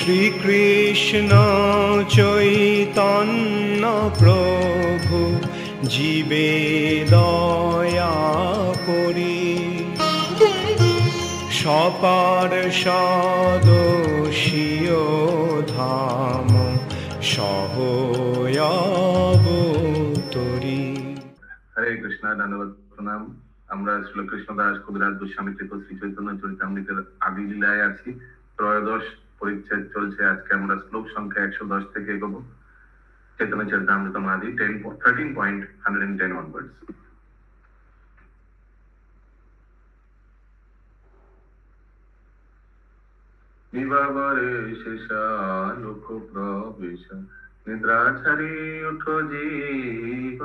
শ্রীকৃষ্ণ চৈতন্য প্রভু জীবে দয়া করি, সপার্ষদস্য ধাম সহয়াবতরি। হরে কৃষ্ণ, ধন্যবাদ, প্রণাম। আমরা শ্রী কৃষ্ণদাস কবিরাজ গোস্বামী কৃত শ্রী চৈতন্য চরিতামৃতের আদি লীলায় আছি। ত্রয়োদশ পরিচ্ছেদ চলছে। আজকে আমরা শ্লোক সংখ্যা 110 থেকে এগোবো। চৈতন্য চরিতামৃতম আদি 13.110 onwards. বিবাবরে শেষালোক প্রবেশ নিদ্রাচারী উঠো জীব,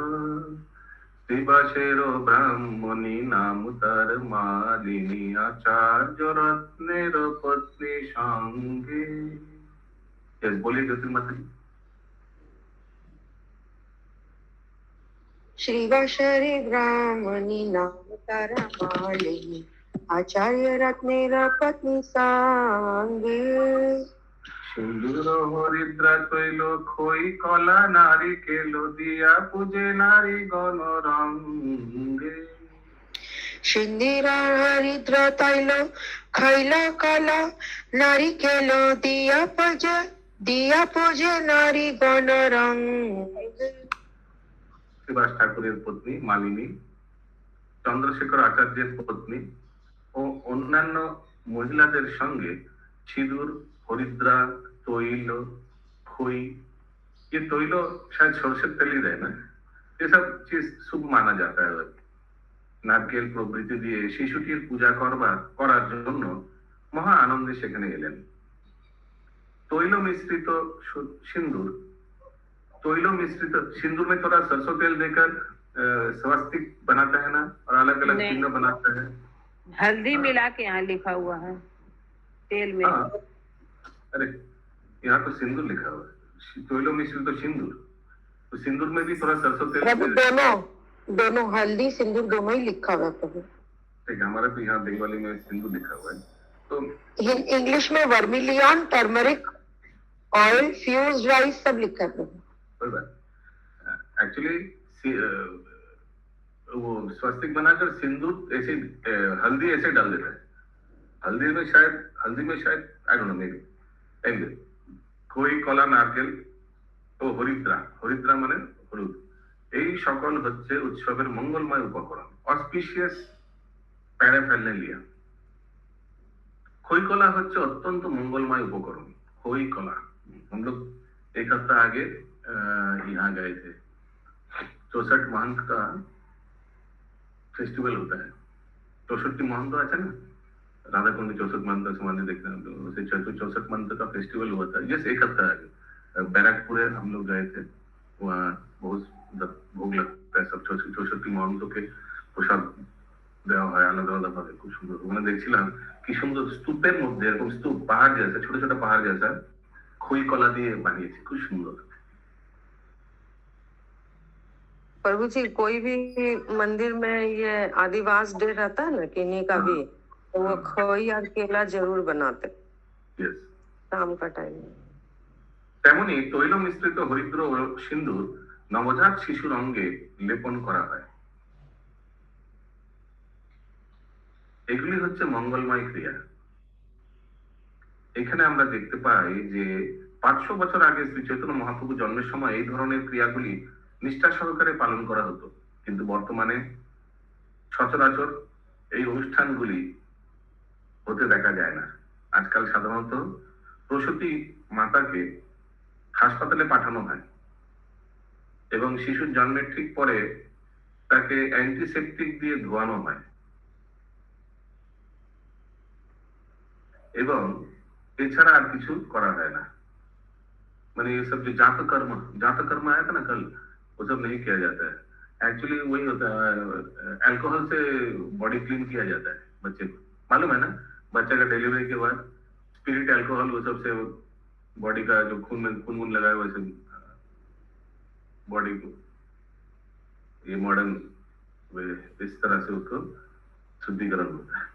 দিবাসের ব্রাহ্মণী নাম তার মালিনী, আচার্য রত্নের পত্নী সঙ্গে। বলিए জ্যোতির্মাতা जी। श्रीवासरे ब्राह्मणी नाम तारा मालिनी, आचार्य रत्नेर पत्नी सांगे। সিন্দুর হরিদ্রা তৈল খই কলা নারিকেল দিয়া পূজে নারী গণ রঙ্গে। সিন্দির হরিদ্র তৈল খৈল কলা নারিকেল দিয়া পূজে নারী গণ রঙ্গে। শ্রীবাস ঠাকুরের পত্নী মালিনী, চন্দ্রশেখর আচার্যের পত্নী ও অন্যান্য মহিলাদের সঙ্গে সিঁদুর, হরিদ্রা, তৈল, খই, ये तैल शायद सरसों तेल ही देना, ये सब चीज शुभ माना जाता है। নারকেল প্রভৃতি দিয়ে শিশুটির পূজা করার জন্য মহা আনন্দে সেখানে এলেন। তৈল মিশ্রিত সিন্দুর, तैल मिश्रित सिंदूर में थोड़ा सरसों तेल देकर स्वास्तिक बनाता है ना, और अलग अलग चिन्ह बनाता है। हल्दी मिला के यहाँ लिखा हुआ है तेल में। अरे यहाँ तो सिंदूर लिखा हुआ है, तैल मिश्रित तो सिंदूर, तो सिंदूर में भी थोड़ा सरसों तेल। दोनों हल्दी सिंदूर दोनों ही लिखा हुआ है प्रभु। ठीक है, हमारा तो यहाँ बंगाली में सिंदूर लिखा हुआ है। तो इंग्लिश में vermilion, turmeric, oil, fused rice सब लिखा है प्रभु। कोई बात एक्चुअली वो स्वास्तिक बनाकर सिंदूर ऐसे हल्दी ऐसे डाल देता है। हल्दी में शायद I don't know, may be anyway कोई कला नारकेल ও হরিদ্রা মানে হলুদ, এই সকল হচ্ছে উৎসবের মঙ্গলময় উপকরণ, অসপিশিয়াস প্যারাফেরনালিয়া। খই কলা হচ্ছে অত্যন্ত মঙ্গলময় উপকরণ। খই কলা हम लोग एक हफ्ता आगे यहाँ गए थे। 64 महंत का फेस्टिवल होता है। 64 महंत আছে না, राधा कुंड 64 महंत का समाधि देखते हैं, 64 महंत का फेस्टिवल हुआ था जस्ट एक हफ्ता आगे। बैरकपुरे हम लोग गए थे, वहाँ बहुत भोग लगता है, सब 64 महंतों के প্রসাদ দেওয়া হয় আলাদা আলাদা ভাবে, খুব সুন্দর। ওখানে দেখছিলাম কি সুন্দর স্তূপের মধ্যে এরকম স্তূপ পাহাড় জেসা, ছোট ছোট পাহাড় জেসা খই কলা দিয়ে বানিয়েছে, খুব সুন্দর। प्रभु जी कोई भी मंदिर में ये आदिवास डे रहता है ना किन्हीं का भी, तो वो खोई और केला जरूर बनाते शाम का टाइम। তেমনি তৈল মিশ্রিত হরিদ্র ও সিন্দুর নবজাত শিশুর অঙ্গে লেপন করা হয়। এগুলি হচ্ছে মঙ্গলময় ক্রিয়া। এখানে আমরা দেখতে পাই যে 500 বছর আগে শ্রী চৈতন্য মহাপ্রভু জন্মের সময় এই ধরনের ক্রিয়াগুলি নিষ্ঠা সহকারে পালন করা হতো, কিন্তু বর্তমানে সচরাচর এই অনুষ্ঠানগুলি হতে দেখা যায় না। আজকাল সাধারণত প্রসূতি মাতাকে হাসপাতালে পাঠানো হয় এবং শিশুর জন্মের ঠিক পরে তাকে অ্যান্টিসেপটিক দিয়ে ধোয়ানো হয় এবং এছাড়া আর কিছু করা হয় না। মানে ये सब जो जात कर्म आया था ना कल, वो सब नहीं किया जाता है। एक्चुअली वही होता है, अल्कोहल से बॉडी क्लीन किया जाता है बच्चे को, मालूम है ना। बच्चे का डिलीवरी के बाद स्पिरिट, अल्कोहल, वो सब से बॉडी का जो खून लगा है वैसे बॉडी को ये मॉडर्न इस तरह से उसको शुद्धिकरण होता है।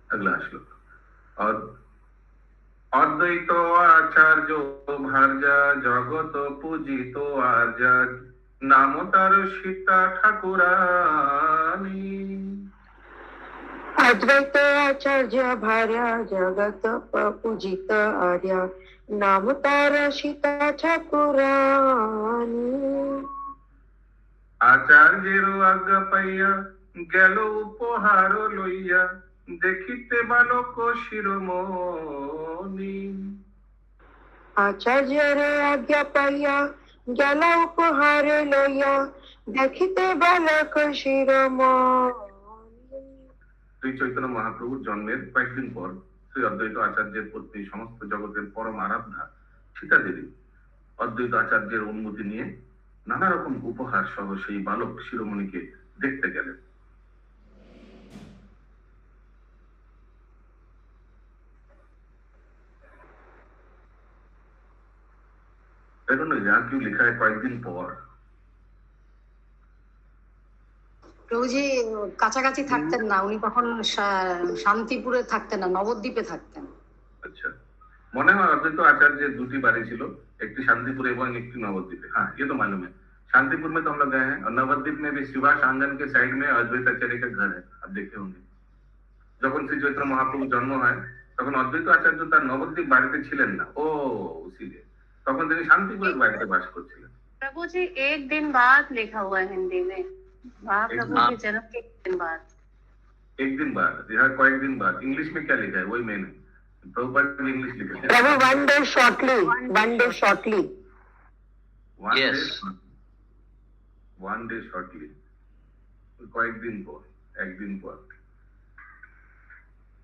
अगला श्लोक। অদ- অদ্বৈত আচার্য ভার্যা জগত পূজিত আর্যা নাম তার সীতা ঠাকুরানী। अद्वैत आचार्य भार्य जगत पूजित आर्य नाम तार सीता ठाकुरानी। আচার্যের আজ্ঞা পাইয়া গেল উপহার লইয়া দেখিতে বালক শিরোমণি। आचार्य रे आज्ञा पाइया गला उपहार लइया देखिते बालक शिरोमणि। শ্রী চৈতন্য মহাপ্রভুর জন্মের কয়েকদিন পর শ্রী অদ্বৈত আচার্যের পত্নী সমস্ত জগতের পরম আরাধ্যা সীতা দেবী অদ্বৈত আচার্যের অনুমতি নিয়ে নানা রকম উপহার সহ সেই বালক শিরোমণিকে দেখতে গেলেন। দেখুন यहाँ क्यों लिखा है কয়েকদিন পর। প্রভুজি কাছাকাছি থাকতেন না, উনি তখন শান্তিপুরে থাকতেন না, নবদ্বীপে থাকতেন। আচ্ছা, মনে হয় অদ্বৈত আচার্যের দুটি বাড়ি ছিল, একটি শাंतिपुर এবং একটি नवद्वीप। हाँ ये तो मालूम है, शांतिपुर में तो हम लोग गए हैं और नवद्वीप में भी सुभाष आंगन के साइड में अद्वैत आचार्य का घर है, आप देखे होंगे। যখন শ্রী চৈতন্য মহাপ্রভু জন্ম হয় তখন অদ্বৈত আচার্য তার নবদ্বীপ বাড়িতে ছিলেন না, ও উসিলে তখন তিনি শান্তিপুরের বাড়িতে বাস করছিলেন। प्रभु जी एक दिन बाद लिखा हुआ है हिंदी में, महाप्रभु के जन्म के एक दिन बाद। एक दिन बाद, यहाँ कয়েকদিন बाद। इंग्लिश में क्या लिखा है वही मैंने प्रभुपाद ने इंग्लिश लिखा है। प्रभु one day shortly, one day shortly. Yes. One day shortly, কয়েকদিন পর, एक दिन पर।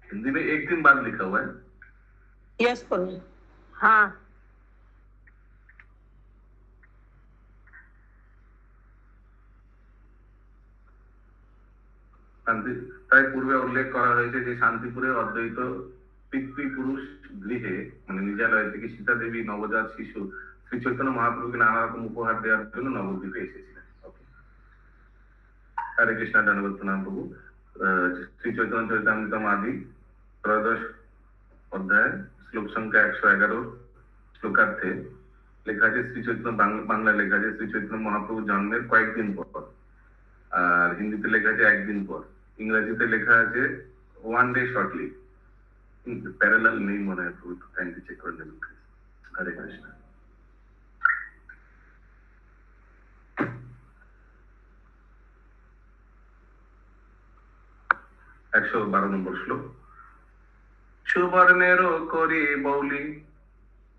हिंदी में एक दिन बाद लिखा हुआ है। यस प्रभु। हाँ তাই পূর্বে উল্লেখ করা হয়েছে যে শান্তিপুরে অদ্বৈত পিতৃপুরুষ গৃহে মানে নিজালয় থেকে সীতা দেবী নবজাত শিশু শ্রী চৈতন্য মহাপ্রভুকে নানা রকম উপহার দেওয়ার জন্য নবদ্বীপে এসেছিলেন। হরে কৃষ্ণ, ধন্যবাদ প্রণাম প্রভু। শ্রী চৈতন্য চরিতামৃতম আদি ত্রয়োদশ অধ্যায় শ্লোক সংখ্যা 111 শ্লোকার্থে লেখা আছে শ্রী চৈতন্য বাংলা লেখা আছে শ্রী চৈতন্য মহাপ্রভু জন্মের কয়েকদিন পর, আর হিন্দিতে লেখা আছে একদিন পর, ইংরেজিতে লেখা আছে ওয়ান ডে শর্টলি। প্যারালাল নেই মনে হয়, প্রভু কাইন্ডলি চেক করে নেবেন। হরে কৃষ্ণ। একশো 12 নম্বর শ্লোক। সুবর্ণের করি বৌলি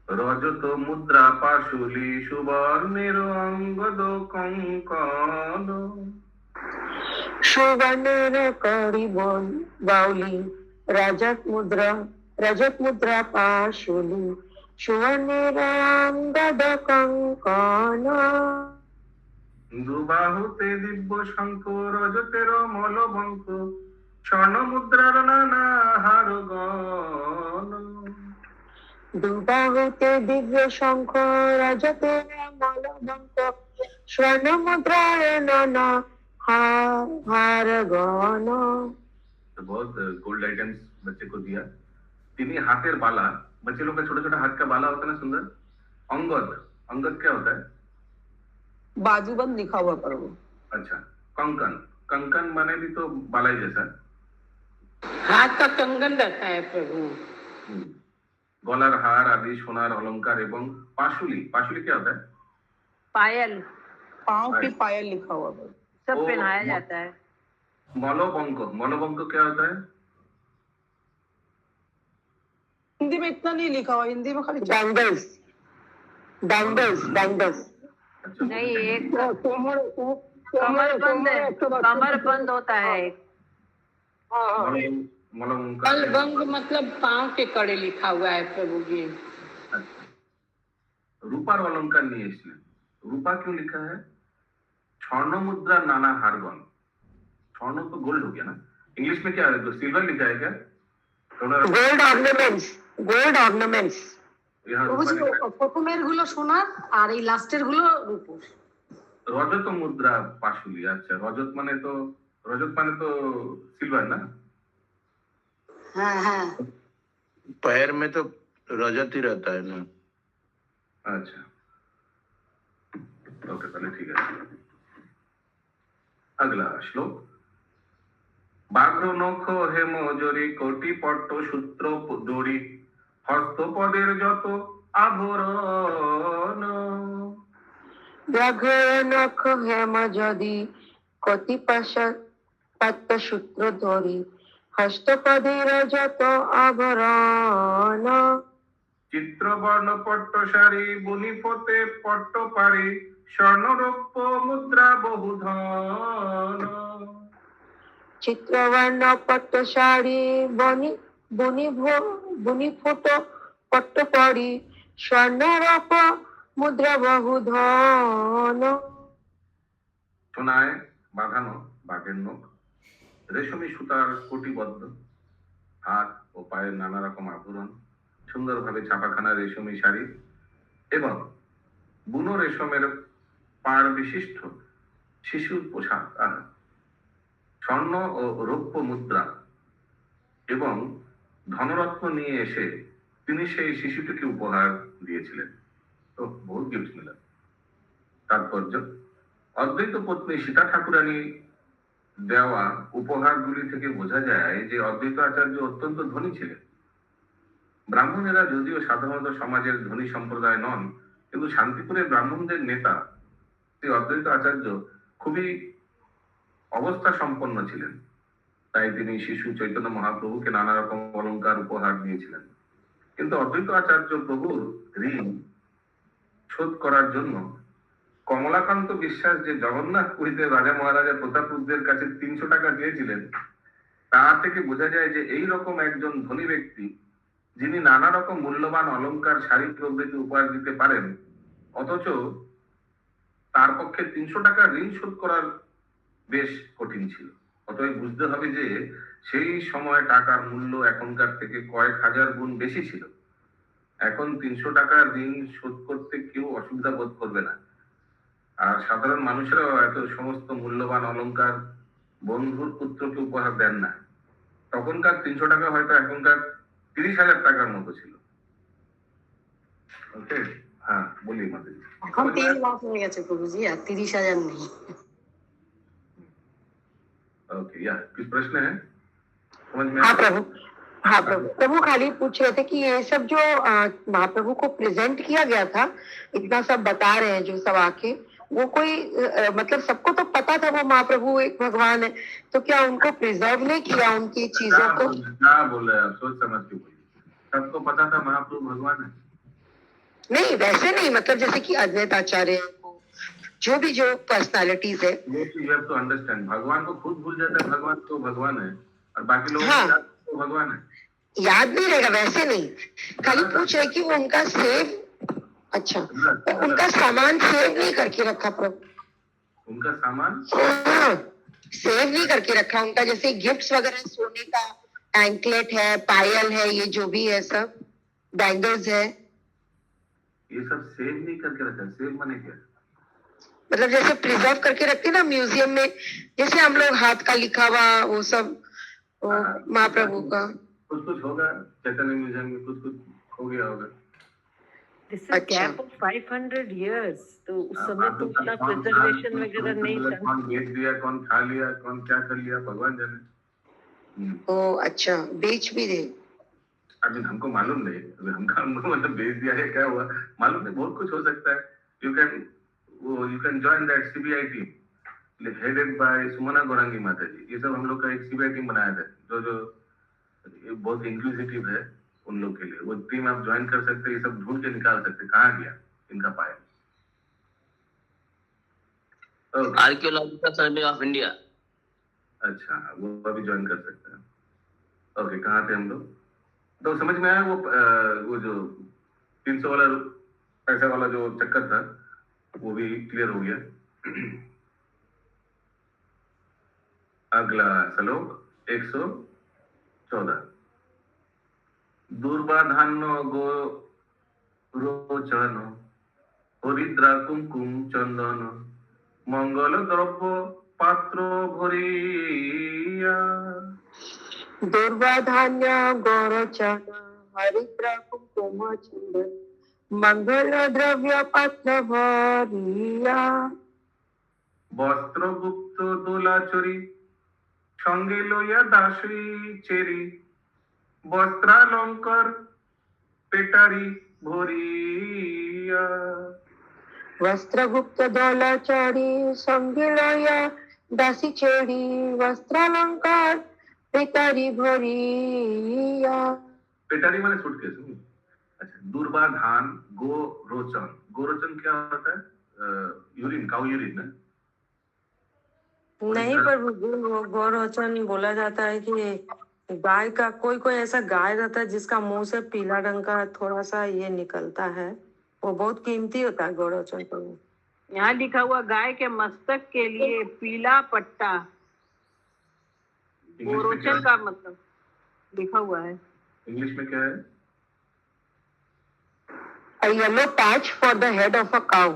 রজত মুদ্রা পাশুলি সুবর্ণের অঙ্গদ কঙ্কন। সুবর্ণের করি বাউলি রজত মুদ্রা পাশুলি সুবর্ণের অঙ্গদ কঙ্কন। দুবাহুতে দিব্য শঙ্খ রজতের মলবঙ্ক স্বর্ণ মুদ্রার নানা হার গণ। দুবাহুতে দিব্য শঙ্খ রজতের মলবঙ্ক স্বর্ণ মুদ্রার নানা हार गौन। बहुत गोल्ड आइटम्स बच्चे को दिया। তিনি হাতের বালা, बच्चे लोग का छोटा छोटा हाथ का बाला होता है ना सुंदर। अंगद, अंगद क्या होता है? बाजूबंद लिखा हुआ प्रभु। अच्छा, कंकन, कंकन माने भी तो बाला ही जैसा। हाथ का कंगन रहता है प्रभु। गलार हार आदि सोनार अलंकार एवं पाशुली, पाशुली क्या होता है? पायल, पाँव की पायल लिखा हुआ प्रभु। सब पहनाया जाता है। मलोबंक, मलोबंक क्या होता है? हिंदी में इतना नहीं लिखा हुआ, हिंदी में खाली बैंगल्स, बैंगल्स, बैंगल्स। नहीं, एक कमर बंद होता है एक। मलोबंक बंग मतलब पाँव के कड़े लिखा हुआ है प्रभु जी। रूपार अलंकार नहीं है इसमें। रूपा क्यों लिखा है? स्वर्ण मुद्रा नाना हारगन। स्वर्ण तो गोल्ड हो गया ना, इंग्लिश में क्या है? तो सिल्वर लिखा है क्या? Gold ornaments, gold ornaments. প্রভুজি প্রথমের গুলো সোনার আর এই লাস্টের গুলো রূপোর। রজত মুদ্রা পাশুলি। আচ্ছা, রজত মানে তো সিলভার না? হ্যাঁ হ্যাঁ। पैर में तो रजत ही रहता है ना। अच्छा ओके তাহলে ঠিক আছে। अगला श्लोक। বাঘ্র নখ হেম জরি কোটি পট্ট সূত্র দড়ি হস্তপদের যত আভরণ। व्याघ्र नख हेम যদি কতি পাত্র সূত্র ধরি হস্তপদের যত আভরণ। চিত্রবর্ণ পট্টসারি বনি ফতে পট্ট পারি স্বর্ণরৌপ্য মুদ্রা বহু ধন। চিত্রবর্ণ পট্ট শাড়ি বনি বুনি বুনি ফুট পট্ট পরি স্বর্ণরূপ মুদ্রা বহু ধন। সোনায় বাঁধানো বাঘের নখ, রেশমি সুতার কোটিবদ্ধ, হাত ও পায়ের নানা রকম আভরণ, সুন্দরভাবে ছাপাখানা রেশমি শাড়ি এবং বুনো রেশমের পাড় বিশিষ্ট শিশুর পোশাক, স্বর্ণ ও রৌপ্য মুদ্রা এবং ধনরত্ন নিয়ে এসে তিনি সেই শিশুটিকে উপহার দিয়েছিলেন। তো বহু গিফট মিলা। তাৎপর্য, অদ্বৈত পত্নী সীতা ঠাকুরানী দেওয়া উপহারগুলি থেকে বোঝা যায় যে অদ্বৈত আচার্য অত্যন্ত ধনী ছিলেন। ব্রাহ্মণেরা যদিও সাধারণত সমাজের ধনী সম্প্রদায় নন, কিন্তু শান্তিপুরের ব্রাহ্মণদের নেতা শ্রী অদ্বৈত আচার্য খুবই অবস্থা সম্পন্ন ছিলেন। তাই তিনি শিশু চৈতন্য মহাপ্রভুকে নানা রকম অলংকার উপহার দিয়েছিলেন। কিন্তু অদ্বৈত আচার্য প্রভুর ঋণ শোধ করার জন্য কমলাকান্ত বিশ্বাস যে জগন্নাথ পুরীতে রাজা মহারাজা প্রতাপরুদ্রের কাছে 300 টাকা দিয়েছিলেন, তা থেকে বোঝা যায় যে এই রকম একজন ধনী ব্যক্তি যিনি নানা রকম মূল্যবান অলংকার শাড়ি প্রভৃতি উপহার দিতে পারেন, অথচ তার পক্ষে 300 টাকা ঋণ শোধ করার বেশ কঠিন ছিল। অতএব বুঝতে হবে যে সেই সময় টাকার মূল্য এখনকার থেকে কয়েক হাজার গুণ বেশি ছিল। এখন 300 টাকার ঋণ শোধ করতে কেউ অসুবিধা বোধ করবে না। আর সাধারণ মানুষেরাও এত সমস্ত মূল্যবান অলংকার বন্ধুর পুত্রকে উপহার দেন না। তখনকার 300 টাকা হয়তো এখনকার 30,000 টাকার মতো ছিল। ওকে, হ্যাঁ বলি মাতাজি। এখন 3 লাখ হয়ে গেছে প্রভুজি, আর 30,000 নেই। ओके या कुछ प्रश्न है समझ में? हाँ प्रभु, हाँ प्रभु। प्रभु खाली पूछ रहे थे कि ये सब जो महाप्रभु को प्रेजेंट किया गया था, इतना सब बता रहे हैं जो सब आके, वो कोई मतलब सबको तो पता था वो महाप्रभु एक भगवान है, तो क्या उनको प्रिजर्व नहीं किया उनकी चीजों को? क्या बोल रहे हैं आप? सोच समझ के बोलिए। सबको पता था महाप्रभु भगवान है? नहीं वैसे नहीं, मतलब जैसे कि अद्वैत आचार्य जो भी जो पर्सनालिटीज है, यू हैव टू अंडरस्टैंड, भगवान को खुद भूल जाता है भगवान तो भगवान है, और बाकी लोग हाँ। तो भगवान है, याद नहीं रहेगा, वैसे नहीं। खाली पूछ रहे कि वो उनका सेव, अच्छा उनका सामान सेव नहीं करके रखा प्रभु, उनका सामान सेव नहीं करके रखा उनका, जैसे गिफ्ट्स वगैरह सोने का एंकलेट है, पायल है, ये जो भी है सब बैंगल्स है, ये सब सेव नहीं करके रखा। सेव माने क्या? मतलब जैसे प्रिजर्व करके रखते हैं ना म्यूजियम में, जैसे हम लोग हाथ का लिखा हुआ वो सब महाप्रभु का कुछ कुछ होगा चैतन्य म्यूजियम में, कुछ कुछ हो गया होगा। दिस इज अच्छा। गैप ऑफ 500 इयर्स, तो उस समय तो उतना प्रिजर्वेशन वगैरह नहीं था। कौन बेच दिया, कौन खा लिया, कौन क्या कर लिया, भगवान जाने। ओ अच्छा, बेच भी दे। अभी हमको मालूम नहीं, अभी हमको मतलब बेच दिया है क्या हुआ मालूम नहीं, बहुत कुछ हो सकता है। You can join that CBI team headed by Sumana Gaurangi माता जी। ये सब हम लोग का एक सीबीआई टीम बनाया था, जो ये बहुत इंक्लूसिव है उन लोग के लिए। वो टीम आप ज्वाइन कर सकते हैं, ये सब ढूंढ के निकाल सकते हैं कहाँ गया इनका पाया। Archaeological survey of India. अच्छा, वो अभी ज्वाइन कर सकते हैं। ओके, कहाँ थे हम लोग? तो समझ में आया वो जो 300 वाला पैसा वाला जो चक्कर था, वो भी क्लियर हो गया। अगला श्लोक 114। दुर्बाधान्य गो रोचन हरिद्रा कुमकुम चंदन मंगल द्रव्य पात्र भरिया। दुर्वाधान्य गौरचन हरिद्रा कुंकुम चंदन मंगल द्रव्य पत्र भरिया। বস্ত্রগুপ্ত দোলাচরি সঙ্গে লইয়া দাসী চেরি বস্ত্রালঙ্কার পেটারি ভরিয়া। वस्त्रगुप्त दौलाचारी संगे लया दासी चेड़ी वस्त्रालंकार पितारी भरिया। पेटारी माने सूटकेस। अच्छा, दूरबा धान गो रोचन। गोरोचन क्या होता है? यूरिन, काउ यूरिन ना? नहीं पर गौरोचन बोला जाता है कि गाय का कोई कोई ऐसा गाय रहता है जिसका मुंह से पीला रंग का थोड़ा सा ये निकलता है, वो बहुत कीमती होता है गौरोचन पर। यहाँ लिखा हुआ गाय के मस्तक के लिए पीला पट्टा गोरोचन का मतलब लिखा हुआ है। इंग्लिश में क्या है? A yellow patch for the head of a cow.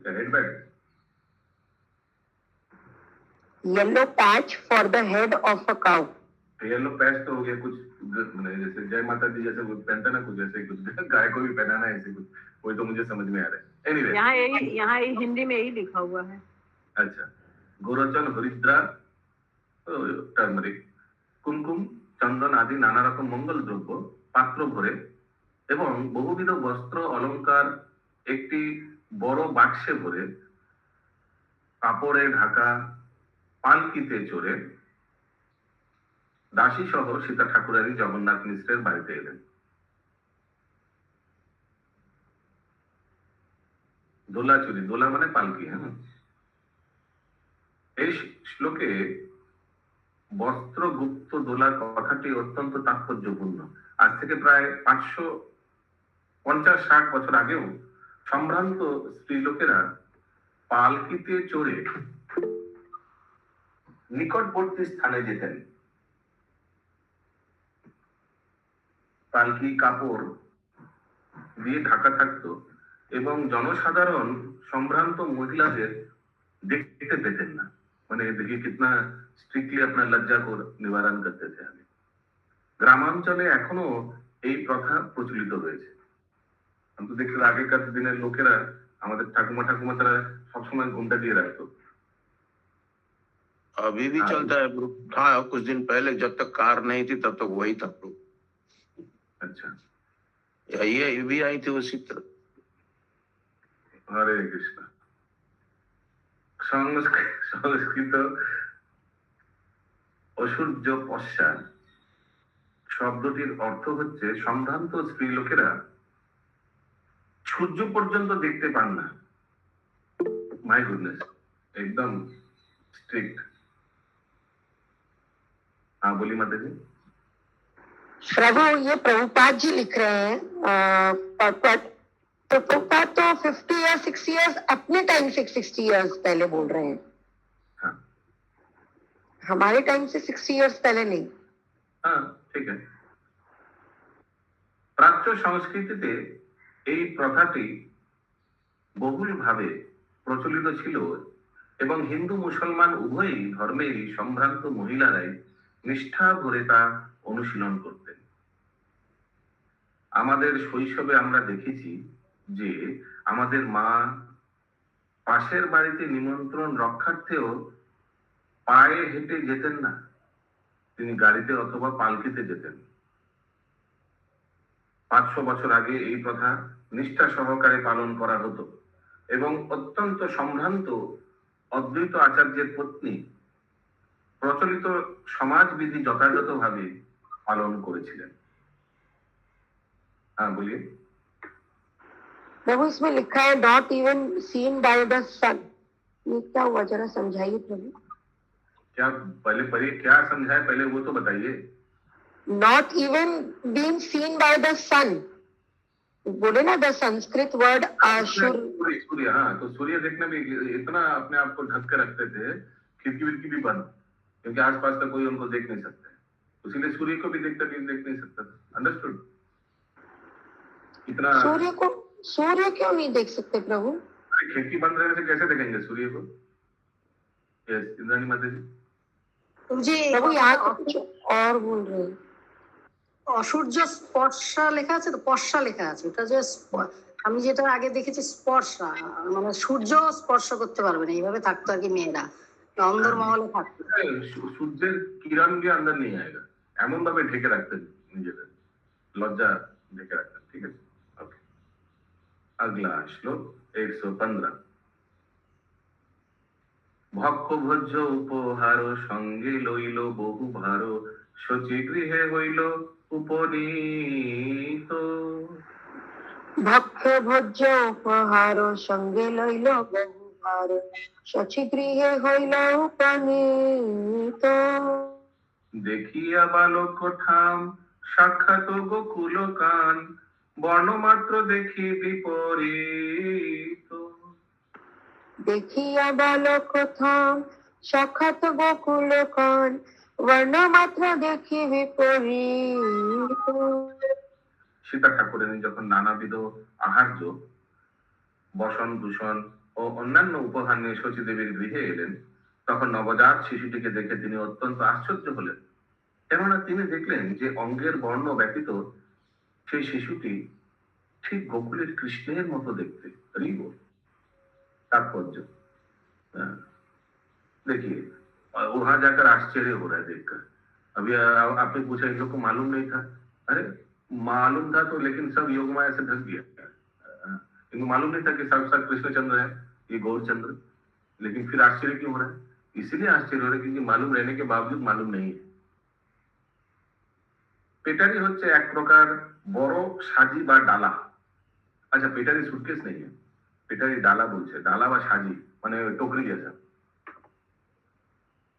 Head bag. Yellow patch for the head of a cow. Yellow patch तो हो गया कुछ जैसे जय माता दी जैसे कुछ पहनता ना, कुछ ऐसे कुछ गाय को भी पहनाना है ऐसे कुछ, वही तो मुझे समझ में आ रहा है। एनीवे यहाँ हिंदी में यही लिखा हुआ है। अच्छा, गोरोचन, हरिद्रा, টার্মারিক, কুমকুম, চন্দন আদি নানা রকম মঙ্গল দ্রব্য পাত্র ভরে এবং বহুবিধ বস্ত্র অলংকার একটি বড় বাক্সে ভরে কাপড়ে ঢাকা পালকিতে চড়ে দাসী সহ সীতা ঠাকুরানী জগন্নাথ মিশ্রের বাড়িতে এলেন। দোলাচুরি, দোলা মানে পালকি। হ্যাঁ, এই শ্লোকে বস্ত্রগুপ্ত দোলার কথাটি অত্যন্ত তাৎপর্যপূর্ণ। আজ থেকে প্রায় 550-60 বছর আগেও সম্ভ্রান্ত স্ত্রীলোকেরা পালকিতে চড়ে নিকটবর্তী স্থানে যেতেন। পালকি কাপড় দিয়ে ঢাকা থাকতো এবং জনসাধারণ সম্ভ্রান্ত মহিলাদের দেখতে পেতেন না। মানে देखिए कितना स्ट्रिक्टली अपना लज्जा को निवारण करते थे। আমি গ্রামাঞ্চলে এখনো এই প্রথা প্রচলিত রয়েছে। আমি তো দেখছি আগেকার দিনের লোকেরা, আমাদের ঠাকুমা তারা সবসময় ঘুমটা দিয়ে রাখতো। अभी भी चलता है प्रूफ। था कुछ दिन पहले, जब तक कार नहीं थी तब तक वही था प्रूफ। अच्छा, ये भी आई थी उसी तरह। হরে কৃষ্ণ। সংস্কৃত অসূর্য পশ্চা শব্দটির অর্থ হচ্ছে সম্ভ্রান্ত স্ত্রী লোকেরা সূর্য পর্যন্ত দেখতে পান না। মাই গুডনেস, একদম স্ট্রিক্ট। हाँ बोली माता जी। प्रभु, ये प्रभुपाद जी लिख रहे हैं तो प्रभुपाद तो 50 या 60 इयर्स अपने टाइम से 60 इयर्स पहले बोल रहे हैं। हाँ, हमारे टाइम से 60 इयर्स पहले नहीं। हाँ ठीक है। প্রাচ্য সংস্কৃতিতে এই প্রথাটি বহুলভাবে প্রচলিত ছিল এবং হিন্দু মুসলমান উভয়ই ধর্মেরই সম্ভ্রান্ত মহিলারাই নিষ্ঠা ভরে তা অনুশীলন করতেন। আমাদের শৈশবে আমরা দেখেছি যে আমাদের মা পাশের বাড়িতে নিমন্ত্রণ রক্ষার্থেও পায়ে হেঁটে যেতেন না, তিনি গাড়িতে অথবা পালকিতে যেতেন। 500 বছর আগে এই প্রথা নিষ্ঠা সহকারে পালন করা হতো এবং অত্যন্ত সম্ভ্রান্ত অদ্বৈত আচার্যের পত্নী প্রচলিত সমাজবিধি যথাযথভাবে পালন করেছিলেন। हाँ बोलिए। प्रभु, इसमें लिखा है not even seen by the sun, ये क्या हुआ, जरा समझाइए प्रभु। क्या पहले क्या समझाए, पहले वो तो बताइए। Not even being seen by the sun, बोले ना द संस्कृत वर्ड आशुर। सूर्य, हाँ, तो सूर्य देखने में इतना अपने आप को ढक के रखते थे, खिड़की विड़की भी बंद, क्योंकि आसपास का कोई उनको देख नहीं सकता, इसीलिए सूर्य को भी देख नहीं सकता था। अंडरस्टूड? इतना सूर्य क्यों नहीं देख सकते प्रभु? खिड़की बंद रहने से कैसे देखेंगे सूर्य को? यस, इंद्राणी माता जी। प्रभु जी, प्रभु यहाँ तो कुछ और बोल रहे हैं। অসূর্য স্পর্শা লেখা আছে তো, পর্ষা লেখা আছে, ওটা যে আমি যেটা আগে দেখেছি স্পর্শা, মানে সূর্য স্পর্শ করতে পারবে না, এইভাবে থাকতো আর কি মেয়েরা, অন্দর মহলে থাকতো। সূর্যের কিরণ भी अंदर नहीं आएगा, এমন ভাবে ঢেকে রাখতেন নিজেদের, লজ্জা ঢেকে রাখতেন। ঠিক আছে, ওকে। अगला श्लोक 115। ভক্ষ ভোজ্য উপহার সঙ্গে লইল বহু ভার, শচী গৃহে হইল উপনীত। ভক্ষ ভোজ্য উপহার সঙ্গে লইল বহুভার, শচী গৃহে হইল উপনীত। দেখিয়া বালক ঠাম সাক্ষাৎ গোকুল কান, বর্ণমাত্র দেখি বিপরীত। দেখিয়া বালক থাম সাক্ষাৎ গোকুল কান, বর্ণ মাত্র দেখি বিপরীত। সীতা ঠাকুরানী যখন নানাবিধ আহার্য, বসন ভূষণ ও অন্যান্য উপহার নিয়ে শচী দেবীর গৃহে এলেন, তখন নবজাত শিশুটিকে দেখে তিনি অত্যন্ত আশ্চর্য হলেন। কেননা তিনি দেখলেন যে অঙ্গের বর্ণ ব্যতীত সেই শিশুটি ঠিক গোকুলের কৃষ্ণের মতো দেখতে। तात्पर्य देखिए, वहां जाकर आश्चर्य हो रहा है देखकर। अभी आपने पूछा इन लोग को मालूम नहीं था, अरे मालूम था तो, लेकिन सब योग माया से ढक गया। इनको मालूम नहीं था कि साक्षात कृष्णचंद्र है, ये गौरचंद्र, लेकिन फिर आश्चर्य क्यों हो रहा है? इसीलिए आश्चर्य हो रहा है क्योंकि मालूम रहने के बावजूद मालूम नहीं है। पेटारी হচ্ছে এক প্রকার বড় সাজি বা ডালা। আচ্ছা, পেটারি সুটকেস नहीं है, पेटारी डाला बोलছে, डाला বা সাজি মানে टोकरी जैसा।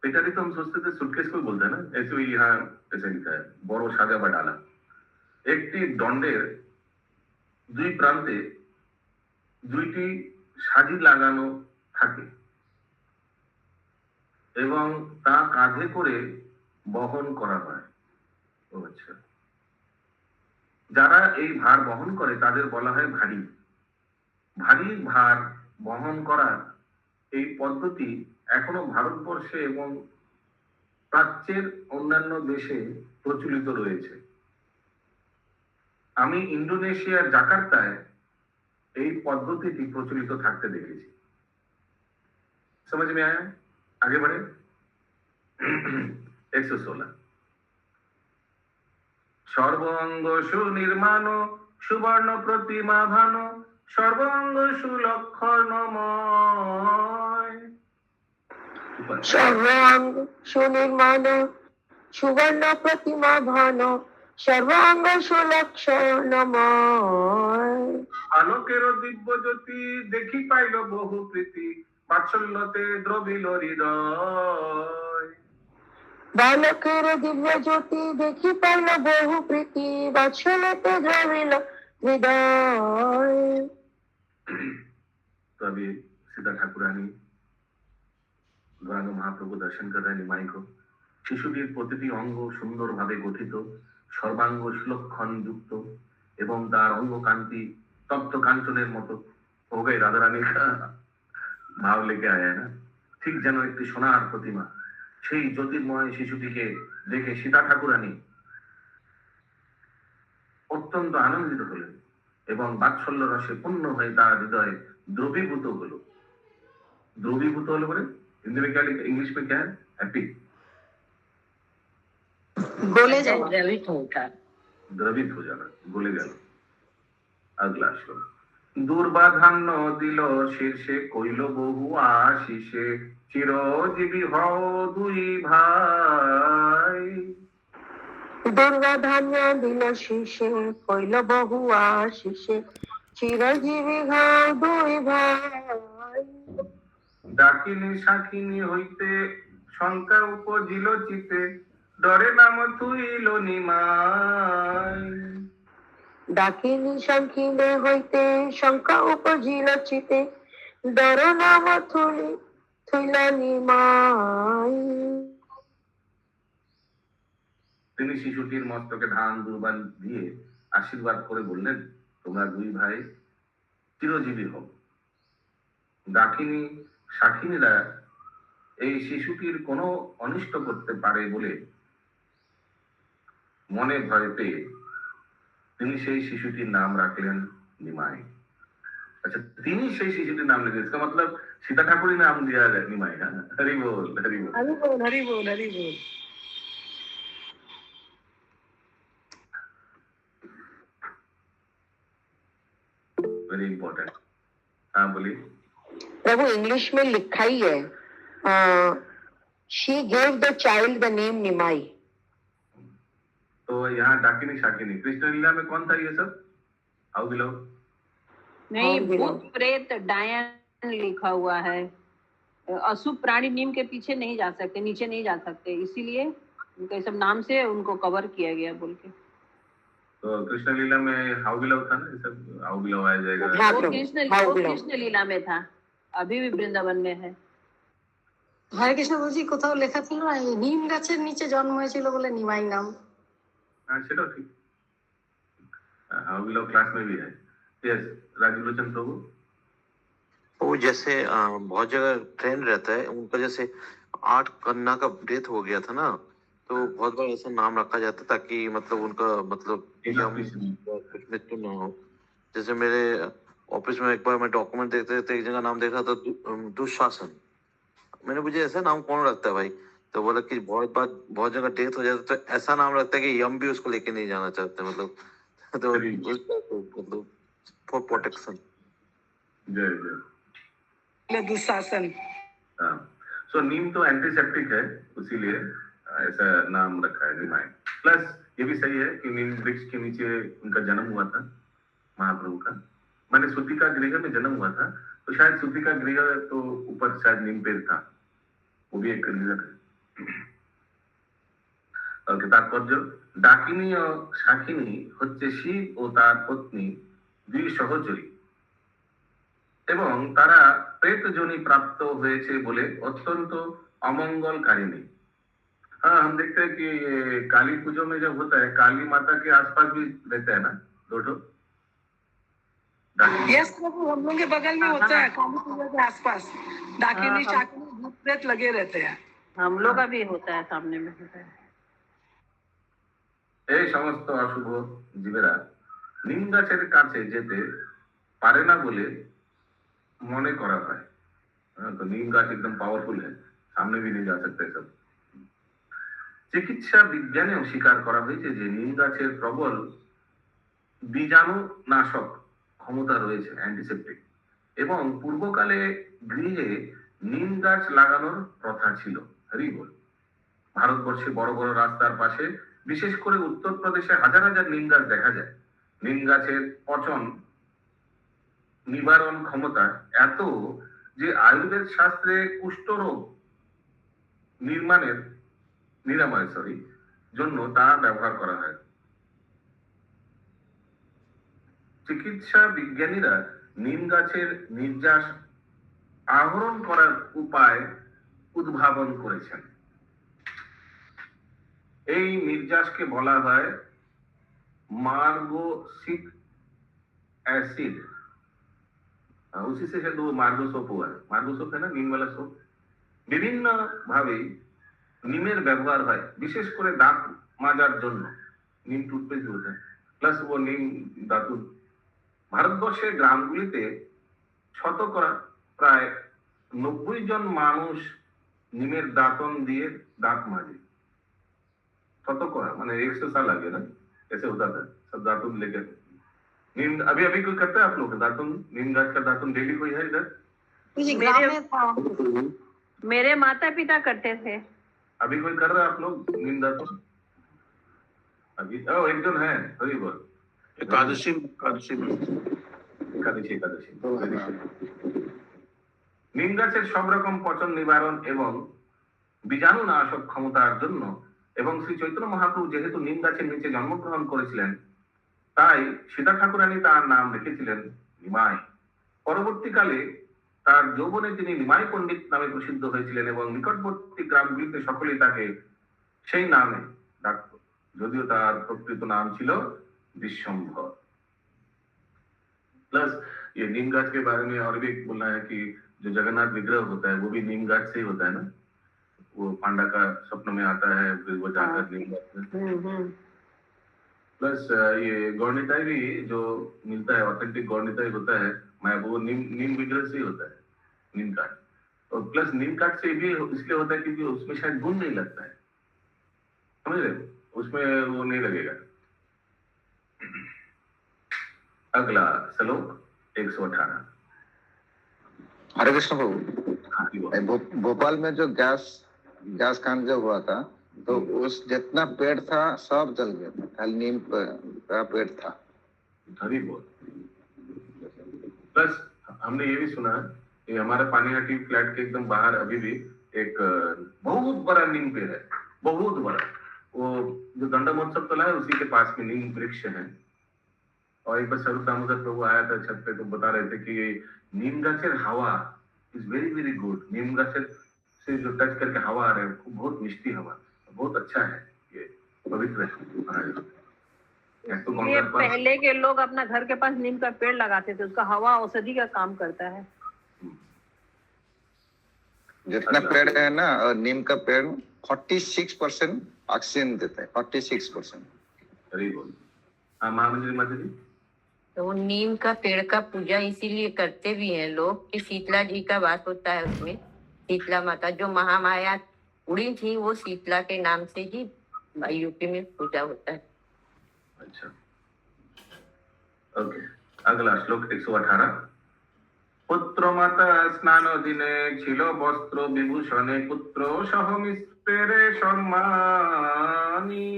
पेटारी तो हम सोचते थे सुटकेस को बोलते हैं ना, ऐसे ही यहाँ ऐसे लिखा है, বড় সাজা বা ডালা। একটি দণ্ডের দুই প্রান্তে দুইটি সাজি লাগানো থাকে এবং তা কাঁধে করে বহন করা হয়। আচ্ছা, যারা এই ভার বহন করে তাদের বলা হয় ভারী। ভারী ভার বহন করার এই পদ্ধতি এখনো ভারতবর্ষে এবং প্রাচ্যের অন্যান্য দেশে প্রচলিত রয়েছে। আমি ইন্দোনেশিয়ার জাকার্তায় এই পদ্ধতিটি প্রচলিত থাকতে দেখেছি। समझ में आया? आगे बढ़े। 116। সর্বাঙ্গ সুনির্মাণ সুবর্ণ প্রতিমা ভান, সর্বাঙ্গ সুলক্ষণময়। সর্বাঙ্গ সুনির্মাণ সুবর্ণ প্রতিমা ভান, সর্বাঙ্গ সুলক্ষণময়। আলোকের দিব্য জ্যোতি দেখি পাইল বহু প্রীতি, বাৎসল্যতে দ্রবিল হৃদয়। বালকের দিব্য জ্যোতি দেখি পাইল বহু প্রীতি, বাৎসল্যতে দ্রবিল হৃদয়। तो अभी सीता ठाकुरानी গৌরাঙ্গ মহাপ্রভু দর্শন कर रहे निमाई को। শিশুটির প্রতিটি অঙ্গ সুন্দরভাবে গঠিত, সর্বাঙ্গ সুলক্ষণ যুক্ত এবং তার অঙ্গ কান্তি তপ্ত কাঞ্চনের মতো। हो गई राधा रानी का भाव लेके आया है ना, ঠিক যেন একটি সোনার প্রতিমা। সেই জ্যোতির্ময় শিশুটিকে দেখে সীতা ঠাকুরানী অত্যন্ত আনন্দিত হলেন এবং বাৎসল্য রসে পূর্ণ হয়ে তার হৃদয়ে দ্রবীভূত হলো। দ্রবীভূত হলো বলে हिंदी में क्या लिखा, इंग्लिश में क्या है? हैप्पी, গলে যাওয়া, द्रवित हो जाना, गले गल। अगला श्लोक। দুর্বাধান্য দিল শীর্ষে কইল বহু আশিসে, চিরজীবী হও দুই ভাই। দুর্বাধান্য দিল শীর্ষে কইল বহু আশিসে, চিরজীবী হও দুই ভাই। ডাকিনী শাকিনী হইতে শঙ্কা উপজিল চিতে, ডরে নাম তুইল নিমাই। ডাকিনী শঙ্কিনী হইতে শঙ্কা উপজিল চিতে, ডর নাম থুইল নিমাই। তিনি শিশুটির মস্তকে ধান দুর্বান দিয়ে আশীর্বাদ করে বললেন, তোমরা দুই ভাই চিরজীবী হও। ডাকিনী শাকিনীরা এই শিশুটির কোনো অনিষ্ট করতে পারে বলে মনে ভয় পেয়ে তিনি সেই শিশুটির নাম রাখলেন নিমাই। अच्छा, তিনি সেই শিশুটির নাম লিখলেন, इसका मतलब सीता ठाकुर ही नाम दिया है निमाई। हाँ, हरि बोल हरि बोल। हरी बोल हरी बोल हरी बोल। Very important. हाँ बोलिए। प्रभु इंग्लिश में लिखा ही है, she gave the child the name Nimai. तो यहाँ डाकिनी शाकिनी कृष्ण लीला में कौन था ये सब? How below? नहीं, हाँ, बिल्कुल। भूत प्रेत डायन लिखा हुआ है। अशुभ प्राणी नीम के पीछे नहीं जा सकते, नीचे नहीं जा सकते, इसीलिए उनके सब नाम से उनको कवर किया गया बोल के। तो कृष्ण लीला में हाउ बिलो था ना, ये सब हाउ बिलो आ जाएगा। हाँ, वो प्रभु, वो कृष्ण लीला में था, अभी भी वृंदावन में है। হরে কৃষ্ণ বলছি, কোথাও লেখা ছিল না এই নিম গাছের নিচে জন্ম হয়েছিল বলে নিমাই নাম? हाँ चलो ठीक, हाउ बिलो क्लास में भी है। यस, राजीव लोचन प्रभु। वो जैसे बहुत जगह ट्रेंड रहता है उनका, जैसे 8 कन्या का डेथ हो गया था ना, तो बहुत बार ऐसा नाम रखा जाता है ताकि मतलब उनका मतलब कुछ मृत्यु ना हो। जैसे मेरे ऑफिस में एक बार मैं डॉक्यूमेंट देखते देखते एक जगह नाम देख रहा था दुशासन। मैंने पूछा ऐसा नाम कौन रखता है भाई, तो बोला कि बहुत जगह डेथ हो जाता है तो ऐसा नाम रखता है कि यम भी उसको लेके नहीं जाना चाहते, मतलब तो मतलब फॉर प्रोटेक्शन। जय जय। दुशासन। हाँ, सो नीम तो एंटीसेप्टिक है, इसीलिए ऐसा नाम रखा है निमाई। प्लस ये भी सही है कि नीम वृक्ष के नीचे उनका जन्म हुआ था महाप्रभु का। मैंने सूतिका गृह में जन्म हुआ था, तो शायद सूतिका गृह तो ऊपर शायद नीम पेड़ था, वो भी एक रीजन है। তাৎপর্য, ডাকিনী ও শাকিনী হচ্ছে শিব ও তার পত্নী দুই সহচরী এবং তারা प्रेतजोनि प्राप्त হয়েছে বলে অত্যন্ত অমঙ্গলকারিণী। हाँ, हम देखते हैं कि ये काली पूजो में जब होता है, काली माता के आसपास भी रहते हैं ना दो ठो डाकिनी। यस प्रभु, हम लोग के बगल में होता है, काली पूजा के आसपास डाकिनी शाकिनी भूत प्रेत लगे रहते हैं। हम लोग का भी होता है, सामने में होता है। এই সমস্ত অশুভ জীবেরা নিম গাছের কাছে যেতে পারে না বলে মনে করা হয়। तो नीम गाछ एकदम पावरफुल है, सामने भी नहीं जा सकते सब। চিকিৎসা বিজ্ঞানেও স্বীকার করা হয়েছে যে নিম গাছের প্রবল বীজাণুনাশক ক্ষমতা রয়েছে, অ্যান্টিসেপ্টিক, এবং পূর্বকালে গৃহে নিম গাছ লাগানোর প্রথা ছিল। হরি বল। ভারতবর্ষে বড় বড় রাস্তার পাশে, বিশেষ করে উত্তরপ্রদেশে হাজার হাজার নিম গাছ দেখা যায়। নিম গাছের পচন নিবারণ ক্ষমতা এত যে আয়ুর্বেদ শাস্ত্রে কুষ্ঠরোগ নিরাময় জন্য তা ব্যবহার করা হয়। চিকিৎসা বিজ্ঞানীরা নিম গাছের নির্যাস আহরণ করার উপায় উদ্ভাবন করেছেন। এই নির্যাসকে বলা হয় मार्गोसिक एसिड। उसी से शायद वो मार्गोसोप हुआ है। मार्गोसोप है ना, नीम वाला सोप। বিভিন্ন ভাবে নিমের ব্যবহার হয়, বিশেষ করে দাঁত মাজার জন্য নিম টুথপেস্ট হতে, প্লাস ও নিম দাঁতুন। ভারতবর্ষের গ্রামগুলিতে শতকরা প্রায় 90 জন মানুষ নিমের দাঁতন দিয়ে দাঁত মাজে। শতকরা মানে 100 साल आगे ना ऐसे होता था, सब दातुन लेकर। नीम अभी कोई करता है आप लोग दातुन? नीम गाछ का दातुन डेली कोई है इधर? मेरे माता पिता करते थे। अभी कोई कर रहा है आप लोग नीम दातुन? अभी एक जन है, हरी बोल। एकादशी নিম গাছের সব রকম পচন নিবারণ এবং বীজাণুনাশক ক্ষমতার জন্য, এবং শ্রী চৈতন্য মহাপ্রভু যেহেতু নিম গাছের নিচে জন্মগ্রহণ করেছিলেন, তাই সীতা ঠাকুরানী তার নাম রেখেছিলেন নিমাই। পরবর্তীকালে তার যৌবনে তিনি নিমাই পণ্ডিত নামে প্রসিদ্ধ হয়েছিলেন এবং নিকটবর্তী গ্রামগুলিতে সকলেই তাকে সেই নামে ডাকত, যদিও তার প্রকৃত নাম ছিল विश्वम्भर। प्लस ये नीम गाछ के बारे में और भी बोलना है कि जो जगन्नाथ विग्रह होता है वो भी नीम गाछ से ही होता है ना। वो पांडा का स्वप्न में आता है, फिर वो जाकर नीम गाछ में। प्लस ये गौरनीताई भी जो मिलता है, ऑथेंटिक गौरनीताई होता है, मैं वो नीम विग्रह से ही होता है, नीम काठ। और प्लस नीम काठ से भी इसलिए होता है क्योंकि उसमें शायद गुण नहीं लगता है, समझ रहे हो? उसमें वो नहीं लगेगा। अगला श्लोक 118। हरे कृष्ण प्रभु, भोपाल में जो गैस कांड जो हुआ था, तो उस जितना पेड़ था सब जल गया था, खाली नीम का पेड़ था। हरी बोल। प्लस हमने ये भी सुना कि हमारे पानीहाटी फ्लैट के एकदम बाहर अभी भी एक बहुत बड़ा नीम पेड़ है, बहुत बड़ा। वो जो दंड महोत्सव चला है उसी के पास में नीम वृक्ष है। और एक बार स्वरूप दामोदर प्रभु आया था छत पे, तो बता रहे थे कि नीम गाছের हवा इज वेरी वेरी गुड। नीम गाছের से जो टच करके हवा आ रहा है बहुत मिष्टी हवा, बहुत अच्छा है, ये पवित्र है। तो ये पहले के लोग अपना घर के पास नीम का पेड़ लगाते थे, उसका हवा औषधि का काम करता है। जितना पेड़ है ना, नीम का पेड़ 46% ऑक्सीजन देता है, 46%। हरी बोल। हाँ महामंत्री माता जी। तो नीम का पेड़ का पूजा इसीलिए करते भी हैं लोग कि शीतला जी का वास होता है उसमें। शीतला माता जो महामाया उड़ी थी, वो शीतला के नाम से ही यूपी में पूजा होता है। अच्छा, ओके। अगला श्लोक 118। पुत्र माता स्नान दिने छिलो वस्त्र विभूषणे पुत्रो सहमिस्त्रे सम्मानी।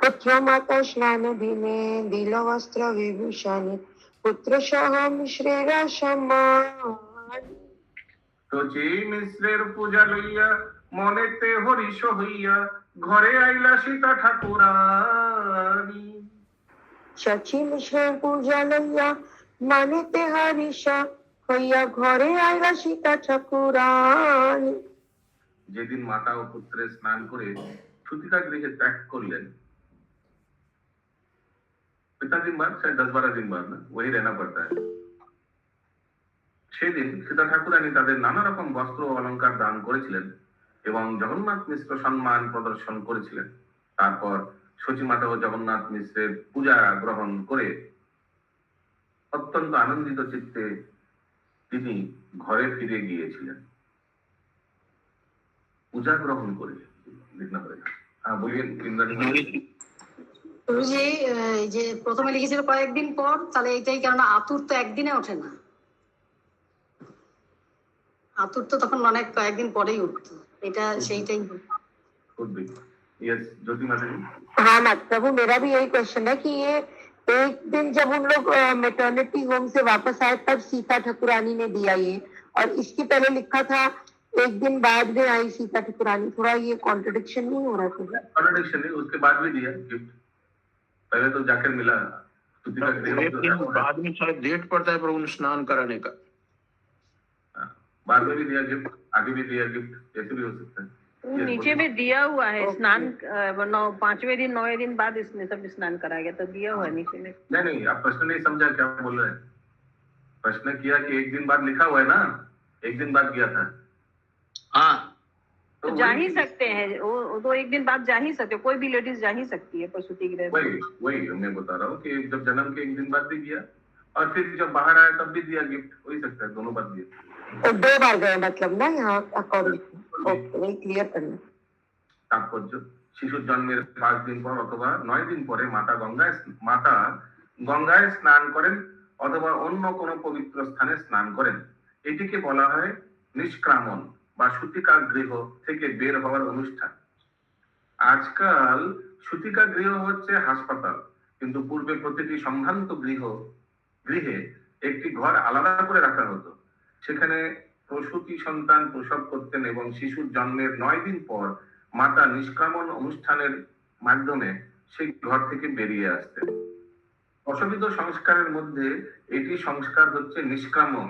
पुत्र माता स्नान दिने दिल वस्त्र विभूषणी पुत्र सह मिश्रेर सम्मानी। তোচি মিশ্রের পূজা লইয়া মনেতে হরিষ হইয়া ঘরে আইলা সীতা ঠাকুরানী। शची मिश्र पूजा लैया माने ते हरिषा হইয়া ঘরে আইলা সীতা ঠাকুরানী। যেদিন মাতা ও পুত্রের স্নান করে সুতিকা গৃহে ত্যাগ করলেন, कितना दिन बाद, शायद 10-12 दिन बाद ना, वही रहना पड़ता है। সেদিন সীতা ঠাকুরানী তাদের নানা রকম বস্ত্র ও অলংকার দান করেছিলেন এবং জগন্নাথ মিশ্র সম্মান প্রদর্শন করেছিলেন। তারপর সচিমাতা ও জগন্নাথ মিশ্রের পূজা গ্রহণ করে অত্যন্ত আনন্দিত চিত্তে তিনি ঘরে ফিরে গিয়েছিলেন। পূজা গ্রহণ করে লিখনা পড়েगा। হ্যাঁ বলিए ইন্দ্রাণী। যে যে প্রথমে লিখেছিল কয়েকদিন পর, তাহলে এইটাই, কেননা আতুর তো একদিনে ওঠে না, আতুর তো তখন অনেক কয়েকদিন পরেই উঠতো, এটা সেইটাই। यस ज्योति माता जी। हाँ मत प्रभु, मेरा भी यही क्वेश्चन है कि ये एक दिन जब उन लोग मेटर्निटी होम से वापस आए तब सीता ठाकुरानी ने दिया ये, और इसके पहले लिखा था एक दिन बाद में आई सीता ठाकुरानी। थोड़ा ये कॉन्ट्रडिक्शन नहीं हो रहा था? कॉन्ट्रडिक्शन नहीं, उसके बाद भी दिया गिफ्ट। पहले तो जाकर मिला, एक दिन बाद में शायद डेट पड़ता है प्रभु स्नान कराने का, बाद में भी दिया गिफ्ट, आगे भी दिया गिफ्ट, ऐसे भी हो सकता है। नीचे में दिया हुआ है स्नान 5वें दिन 9वें दिन बाद इसने सब स्नान कराया, तो दिया हुआ है नीचे में। नहीं, आप प्रश्न नहीं समझा क्या बोल रहे हैं। प्रश्न किया कि एक दिन बाद लिखा हुआ है ना, एक दिन बाद किया था। हाँ तो जा ही सकते हैं, वो तो एक दिन बाद जा ही सकते, कोई भी लेडीज जा ही सकती है प्रसूति गृह। वही मैं बता रहा हूँ कि जब जन्म के एक दिन बाद भी दिया और फिर जब बाहर आया तब भी दिया गिफ्ट, हो ही सकता है, दोनों बार दिया। तो 2 बार गए मतलब ना यहाँ अकॉर्डिंग। ओके, वही क्लियर करना। तात्पर्य शिशुर जन्मेर 5 दिन पर अथवा 9 दिन পরে মাতা গঙ্গায় স্নান করেন অথবা অন্য কোনো পবিত্র স্থানে স্নান করেন। এটিকে বলা হয় নিষ্ক্রামণ বা সুতিকা গৃহ থেকে বের হওয়ার অনুষ্ঠান। আজকাল সুতিকা গৃহ হচ্ছে হাসপাতাল, কিন্তু পূর্বে প্রতিটি সম্ভ্রান্ত গৃহে একটি ঘর আলাদা করে রাখা হতো। সেখানে প্রসূতি সন্তান প্রসব করতেন এবং শিশুর জন্মের 9 দিন পর মাতা নিষ্ক্রামণ অনুষ্ঠানের মাধ্যমে সেই ঘর থেকে বেরিয়ে আসতেন। প্রসবিত সংস্কারের মধ্যে এটি সংস্কার হচ্ছে নিষ্ক্রামণ।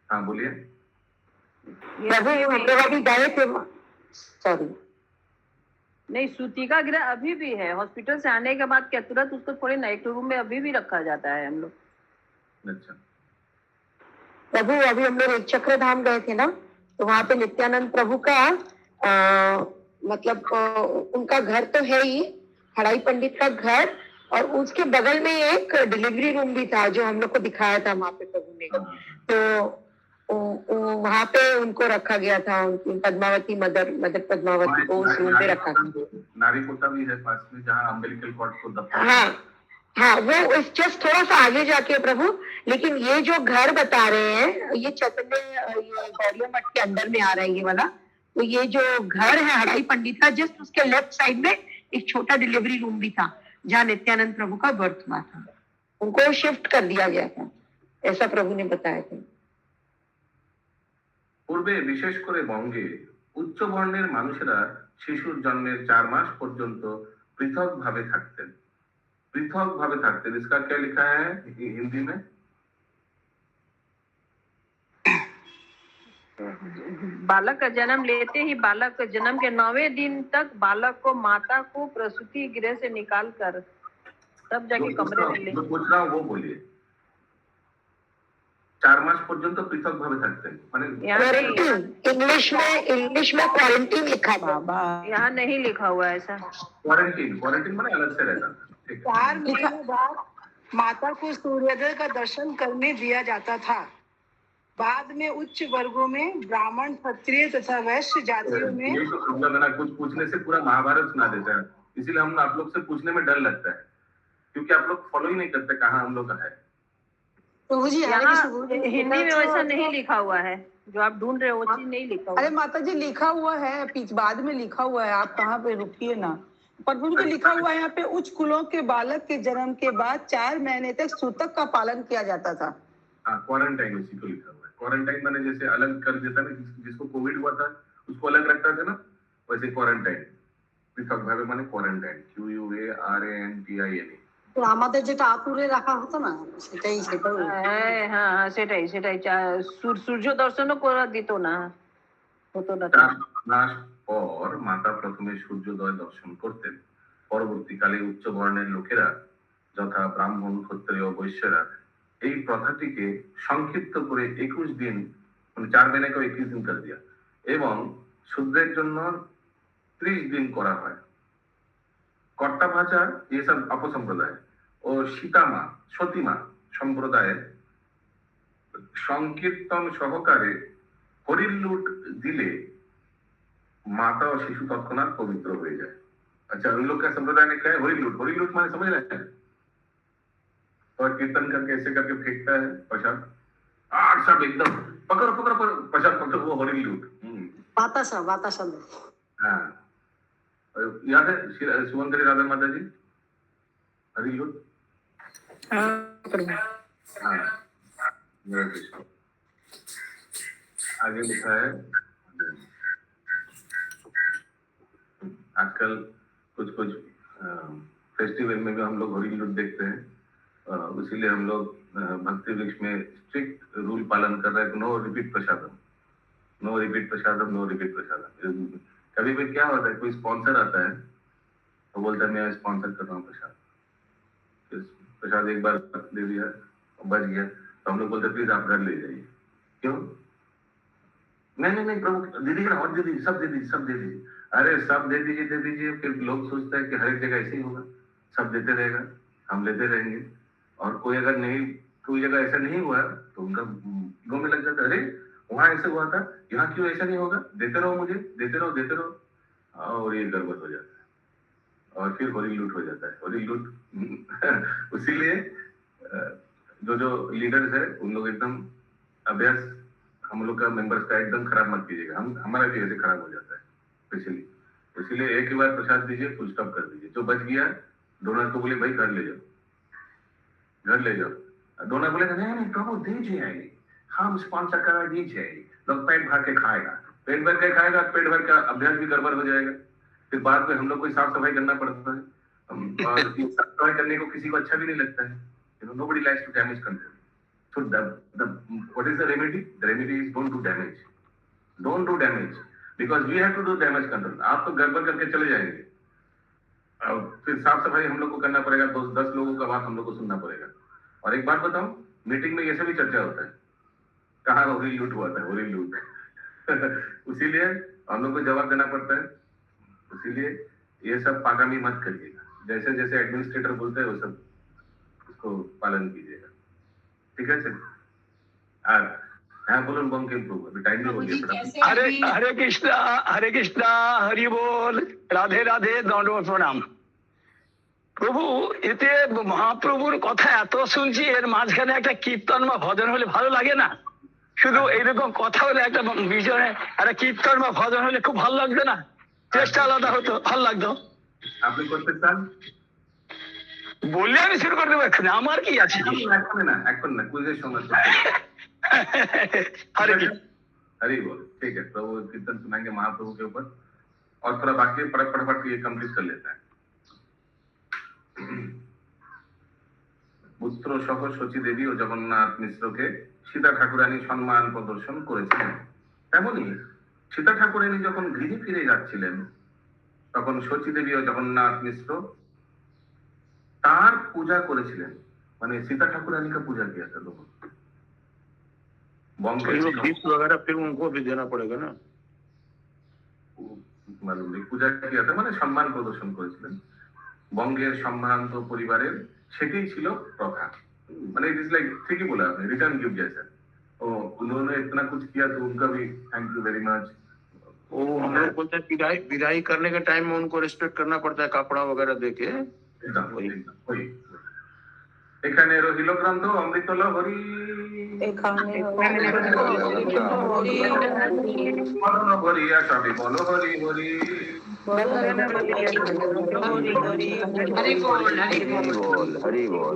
हाँ बोलिए। प्रभु हम लोग अभी गए थे, सॉरी नहीं, सूतिका गृह अभी भी है। हॉस्पिटल से आने के बाद क्या तुरंत उसको थोड़ी ना एक रूम में अभी भी रखा जाता है हम लोग। अच्छा प्रभु, अभी हम लोग एक चक्र धाम गए थे ना, तो वहाँ पे नित्यानंद प्रभु का मतलब उनका घर तो है ही, हड़ाई पंडित का घर, और उसके बगल में एक डिलीवरी रूम भी था जो हम लोग को दिखाया था वहां पे प्रभु ने। तो वहां पे उनको रखा गया था, उनकी पद्मावती मदर पद्मावती को उस रूम पे रखा गया। नारी पोता भी है पास में जहाँ अम्बिलिकल कॉर्ड को दफना। हाँ, वो जस्ट थोड़ा सा आगे जाके प्रभु। लेकिन ये जो घर बता रहे हैं ये चैतन्य, ये गौड़िया मठ के अंदर में आ रहा है ये वाला। तो ये जो घर है हड़ाई पंडित का, जस्ट उसके लेफ्ट साइड में एक छोटा डिलीवरी रूम भी था जहाँ नित्यानंद प्रभु का बर्थ हुआ था। उनको शिफ्ट कर दिया गया था, ऐसा प्रभु ने बताया था। পূর্বে বিশেষ করে বঙ্গে উচ্চ বর্ণের মানুষেরা শিশুর জন্মের 4 মাস পর্যন্ত পৃথকভাবে থাকতেন। इसका क्या लिखा है हिंदी में? बालक का जन्म लेते ही बालक जन्म के 9वें दिन तक बालक को माता को प्रसूति गृह से निकाल कर तब जाके कमरे में ले। जो पूछ रहा हूँ वो बोलिए। 4 मास पर्यंत पृथक भावे थाकते हैं, माने इंग्लिश में क्वारंटीन लिखा है, यहाँ नहीं लिखा हुआ ऐसा। क्वारंटीन माने अलग से रहता। 4 महीने बाद माता को सूर्योदय का दर्शन करने दिया जाता था। बाद में उच्च वर्गों में ब्राह्मण, क्षत्रिय तथा वैश्य जातियों में ये तो प्रॉब्लम है ना, कुछ पूछने से पूरा महाभारत सुना देता है। इसीलिए हम आप लोग से पूछने में डर लगता है, क्योंकि आप लोग फॉलो ही नहीं करते कहाँ हम लोग का है। प्रभु जी यहाँ हिंदी में वैसा नहीं लिखा हुआ है, जो आप ढूंढ रहे हो वो चीज नहीं लिखा हुआ। अरे माता जी लिखा हुआ है, बाद में लिखा हुआ है, आप कहाँ पे रुकिए ना। प्रभु जी लिखा हुआ है यहाँ पे, उच्च कुलों के बालक के जन्म के बाद 4 महीने तक सूतक का पालन किया जाता था। हाँ, क्वारंटाइन उसी को लिखा हुआ है। क्वारंटाइन माने जैसे अलग कर देता ना, जिसको कोविड हुआ था उसको अलग रखता था ना, वैसे क्वारंटाइन पृथक भावे माने क्वारंटाइन, QUARANTINE। তো আমাদের যেটা আতুরে রাখা হতো না সেটাই হ্যাঁ সেটাই সূর্য দর্শনও করা দিত না, হতো না। 4 মাস পর মাতা প্রথমে সূর্যোদয় দর্শন করতেন। পরবর্তীকালে উচ্চ বর্ণের লোকেরা যথা ব্রাহ্মণ, ক্ষত্রিয়, বৈশ্যরা এই প্রথাটিকে সংক্ষিপ্ত করে 21 दिन, 4 महीने को 21 दिन कर दिया এবং শূদ্রের জন্য 30 दिन করা হয়। কর্তা ভাষা এসব অপসম্প্রদায় ও সীতামা সতীমা সম্প্রদায়ের সংকীর্তন সহকারে হরিলুট দিলে माता और शिशु तत्क्षणात पवित्र हो जाए। अच्छा, उन लोग का संप्रदाय में क्या है? हरिलुट माने समझ रहे हैं? और कीर्तन करके ऐसे करके फेंकता है प्रसाद, सब एकदम पकड़ो प्रसाद पकड़ो, वो हरिलुट। बातासा हाँ, याद है सुमंगली राधा माता जी हरिलुट? हाँ, आगे लिखा है आजकल कुछ फेस्टिवल में भी हम लोग होली लूट देखते हैं, इसीलिए हम लोग भक्ति वृक्ष में स्ट्रिक्ट रूल पालन कर रहे हैं। नो रिपीट प्रसादम। कभी भी क्या होता है, कोई स्पॉन्सर आता है तो बोलता है मैं स्पॉन्सर कर रहा हूँ प्रसाद एक बार दे दिया बच गया, तो हम लोग बोलते प्लीज आप घर ले जाइए। क्यों? नहीं प्रभु दे दीजिए ना, और दे दीजिए, सब दे दीजिए। अरे सब दे दीजिए, फिर लोग सोचते हैं कि हर एक जगह ऐसे ही होगा, सब देते रहेगा, हम लेते रहेंगे। और कोई अगर नहीं, कोई जगह ऐसा नहीं हुआ तो उनका गो में लग जाता है, अरे वहां ऐसे हुआ था, यहाँ क्यों ऐसा नहीं होगा, देते रहो मुझे, देते रहो, और ये गड़बड़ हो जाता है और फिर होली लूट हो जाता है। होली लूट इसीलिए जो लीडर्स है उन लोग एकदम अभ्यास हम लोग का मेंबर्स का एकदम खराब मत कीजिएगा, हमारा भी ऐसे खराब हो जाता है। इसीलिए एक ही बार प्रसाद दीजिए, फुल स्टॉप कर दीजिए। जो बच गया डोनर को बोले भाई घर ले जाओ। डोनर बोलेगा नहीं प्रभु दीजिए, हम स्पॉन्सर करा दीजिए, लोग पेट भर के खाएगा, पेट भर का अभ्यास भी गड़बड़ हो जाएगा। फिर बाद में हम लोग को साफ सफाई करना पड़ता है, और साफ सफाई करने को किसी को अच्छा भी नहीं लगता है। Nobody likes to damage content. So what is the remedy? The remedy is don't do damage. Because we have to do damage control. आप तो गड़बड़ करके चले जाएंगे, फिर साफ सफाई हम लोग को करना पड़ेगा, 10 लोगों का बात हम लोग को सुनना पड़ेगा। और एक बात बताऊं, मीटिंग में ये सब भी चर्चा होता है, कहाँ होली लूट हुआ था, होली लूट इसीलिए हम लोग को जवाब देना पड़ता है। इसीलिए ये सब पागमी मत करिएगा, जैसे जैसे एडमिनिस्ट्रेटर बोलते हैं वो सब उसको पालन कीजिएगा, ठीक है सर? हाँ बोलो बंकिम प्रभु, अभी टाइम नहीं हो गया। हरे कृष्णा हरि बोल, राधे राधे, दंडवत प्रणाम। প্রভু এতে মহাপ্রভুর কথা এত শুনছি, এর মাঝখানে একটা কীর্তন বা ভজন হলে ভালো লাগে না? শুধু এইরকম কথা হলে একটা বিজনে একটা কীর্তন বা ভজন হলে খুব ভালো লাগতো না? চেষ্টা আলাদা হতো, ভালো লাগতো। আপনি করতে চান বললে আমি শুরু করে দেবো এখন, আমার কি আছে? এখন না কুইজের সময়। हरी बोल, ठीक है। प्रभु कीर्तन सुनाएंगे महाप्रभु के ऊपर और थोड़ा बाकी फटाफट ये कंप्लीट कर लेता है। পুত্র সহ সচী দেবী ও জগন্নাথ মিশ্রকে সীতা ঠাকুরানী সম্মান প্রদর্শন করেছিলেন। তেমনি সীতা ঠাকুরানী যখন গৃহে ফিরে যাচ্ছিলেন তখন সচী দেবী ও জগন্নাথ মিশ্র তার পূজা করেছিলেন। মানে सीता ठाकुरानी का पूजा किया था लोगों गिफ्ट वगैरह फिर उनको भी देना पड़ेगा ना, मालूम नहीं पूजा किया था, মানে সম্মান প্রদর্শন করেছিলেন। বঙ্গের সম্ভ্রান্ত পরিবারের সেটাই ছিল প্রথা। মানে इट इज लाइक ठीक ही बोला आपने, रिटर्न गिफ्ट जैसा। ओ उन्होंने इतना कुछ किया तो उनका भी थैंक यू वेरी मच। वो हम लोग बोलते हैं विदाई करने के टाइम में उनको रिस्पेक्ट करना पड़ता है, कपड़ा वगैरह देके। এখানে রহিল গ্রন্থ অমৃত লহরী, হরিয়া সবই বলো হরি হরি। हरि बोल हरि बोल हरि बोल।